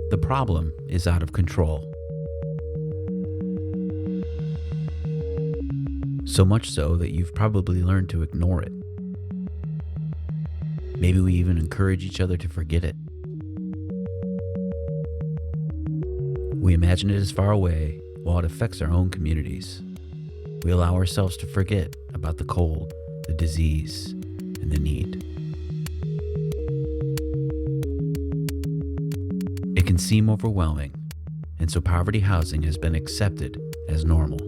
The problem is out of control. So much so that you've probably learned to ignore it. Maybe we even encourage each other to forget it. We imagine it as far away while it affects our own communities. We allow ourselves to forget about the cold, the disease, and the need. It can seem overwhelming, and so poverty housing has been accepted as normal.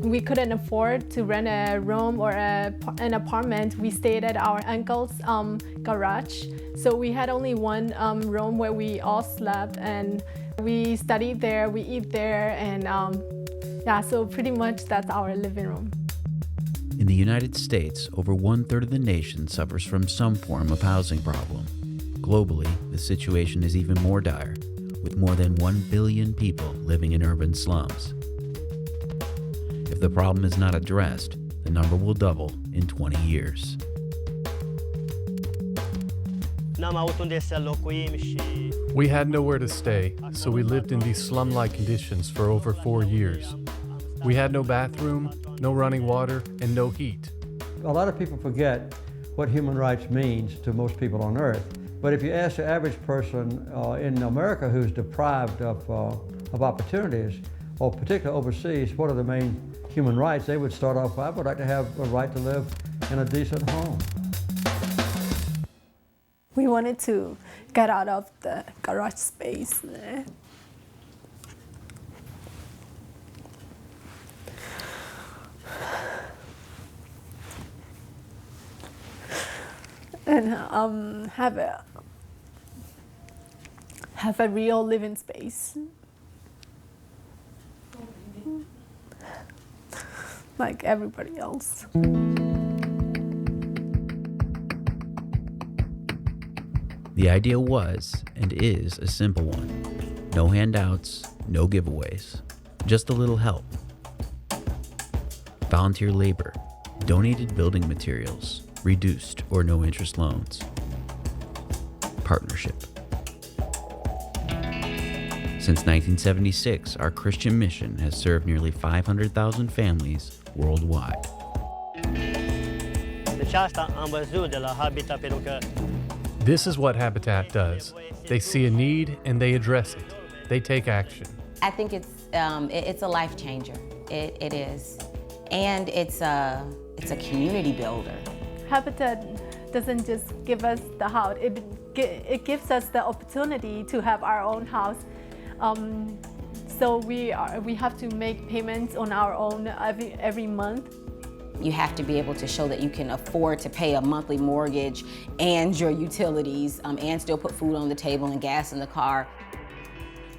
We couldn't afford to rent a room or an apartment. We stayed at our uncle's garage. So we had only one room where we all slept, and we studied there, we eat there, and so pretty much that's our living room. In the United States, over 1/3 of the nation suffers from some form of housing problem. Globally, the situation is even more dire, with more than 1 billion people living in urban slums. If the problem is not addressed, the number will double in 20 years. We had nowhere to stay, so we lived in these slum-like conditions for over 4 years. We had no bathroom, no running water, and no heat. A lot of people forget what human rights means to most people on earth. But if you ask the average person in America who's deprived of opportunities, or particularly overseas, what are the main human rights? They would start off, I would like to have a right to live in a decent home. We wanted to get out of the garage space. And have a real living space. Like everybody else. The idea was and is a simple one. No handouts, no giveaways, just a little help. Volunteer labor, donated building materials, reduced or no interest loans. Partnership. Since 1976, our Christian mission has served nearly 500,000 families worldwide. This is what Habitat does. They see a need and they address it. They take action. I think it's a life changer. It is. And it's a community builder. Habitat doesn't just give us the house, it gives us the opportunity to have our own house. So we have to make payments on our own every month. You have to be able to show that you can afford to pay a monthly mortgage and your utilities and still put food on the table and gas in the car.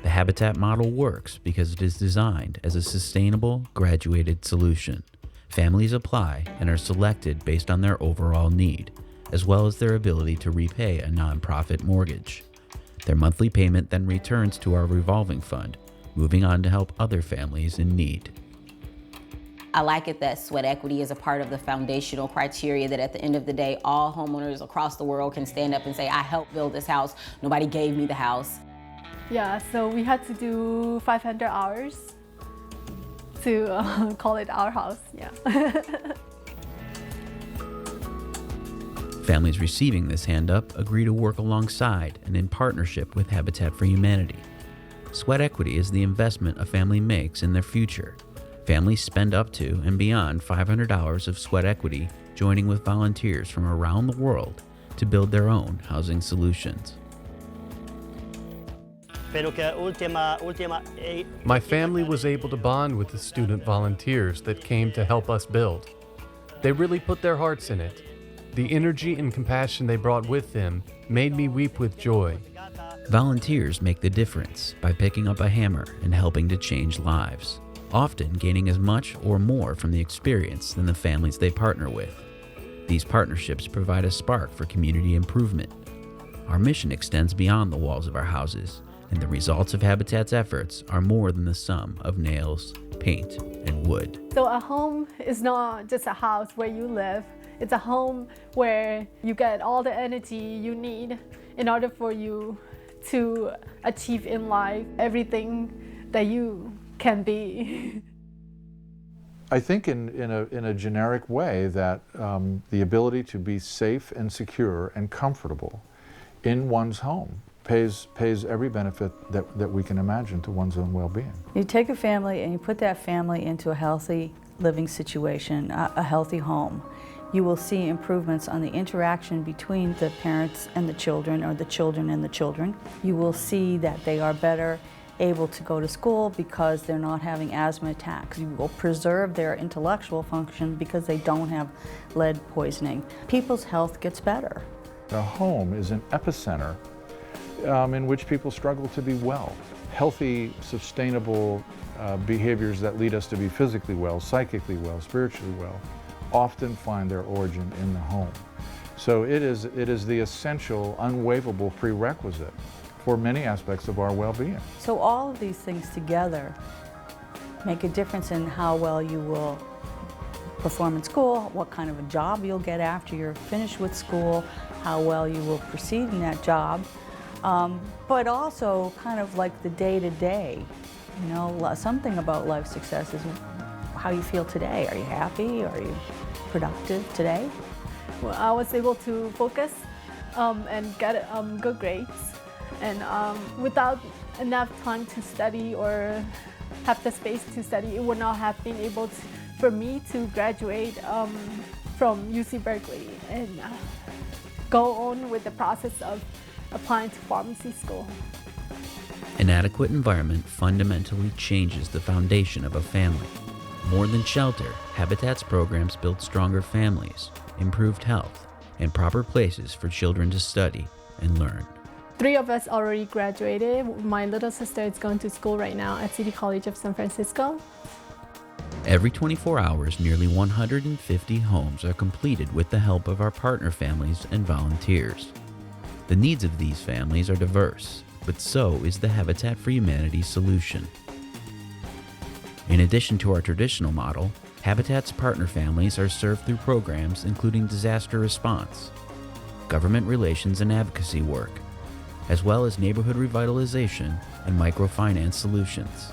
The Habitat model works because it is designed as a sustainable, graduated solution. Families apply and are selected based on their overall need, as well as their ability to repay a nonprofit mortgage. Their monthly payment then returns to our revolving fund, moving on to help other families in need. I like it that sweat equity is a part of the foundational criteria that at the end of the day, all homeowners across the world can stand up and say, I helped build this house, nobody gave me the house. Yeah, so we had to do 500 hours to call it our house, yeah. Families receiving this hand-up agree to work alongside and in partnership with Habitat for Humanity. Sweat equity is the investment a family makes in their future. Families spend up to and beyond $500 of sweat equity, joining with volunteers from around the world to build their own housing solutions. My family was able to bond with the student volunteers that came to help us build. They really put their hearts in it. The energy and compassion they brought with them made me weep with joy. Volunteers make the difference by picking up a hammer and helping to change lives, often gaining as much or more from the experience than the families they partner with. These partnerships provide a spark for community improvement. Our mission extends beyond the walls of our houses, and the results of Habitat's efforts are more than the sum of nails, paint, and wood. So a home is not just a house where you live. It's a home where you get all the energy you need in order for you to achieve in life everything that you can be. I think in a generic way that the ability to be safe and secure and comfortable in one's home pays every benefit that we can imagine to one's own well-being. You take a family and you put that family into a healthy living situation, a healthy home. You will see improvements on the interaction between the parents and the children, or the children and the children. You will see that they are better able to go to school because they're not having asthma attacks. You will preserve their intellectual function because they don't have lead poisoning. People's health gets better. A home is an epicenter in which people struggle to be well. Healthy, sustainable behaviors that lead us to be physically well, psychically well, spiritually well, often find their origin in the home. So it is the essential, unwaverable prerequisite for many aspects of our well-being. So all of these things together make a difference in how well you will perform in school, what kind of a job you'll get after you're finished with school, how well you will proceed in that job, but also kind of like the day-to-day. You know, something about life success is how you feel today. Are you happy? Are you productive today? Well, I was able to focus and get good grades, and without enough time to study or have the space to study, it would not have been able for me to graduate from UC Berkeley and go on with the process of applying to pharmacy school. An adequate environment fundamentally changes the foundation of a family. More than shelter, Habitat's programs build stronger families, improved health, and proper places for children to study and learn. 3 of us already graduated. My little sister is going to school right now at City College of San Francisco. Every 24 hours, nearly 150 homes are completed with the help of our partner families and volunteers. The needs of these families are diverse, but so is the Habitat for Humanity solution. In addition to our traditional model, Habitat's partner families are served through programs including disaster response, government relations and advocacy work, as well as neighborhood revitalization and microfinance solutions.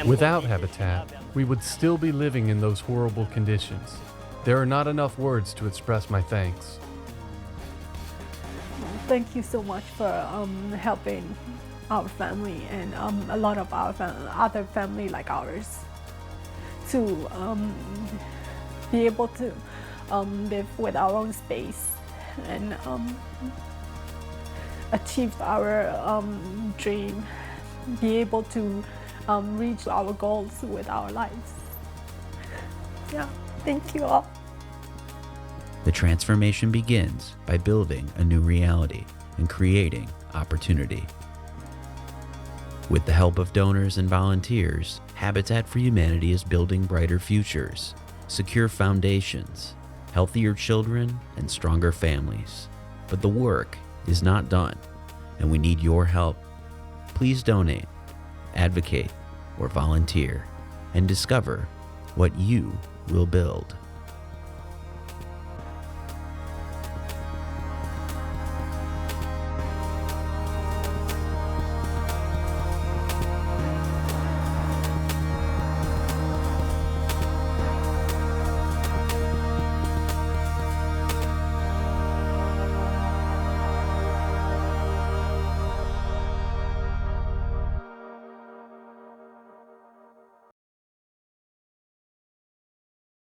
Without Habitat, we would still be living in those horrible conditions. There are not enough words to express my thanks. Thank you so much for helping our family and a lot of our other family like ours to be able to live with our own space and achieve our dream, be able to reach our goals with our lives. Yeah, thank you all. The transformation begins by building a new reality and creating opportunity. With the help of donors and volunteers, Habitat for Humanity is building brighter futures, secure foundations, healthier children, and stronger families. But the work is not done, and we need your help. Please donate, advocate, or volunteer, and discover what you will build.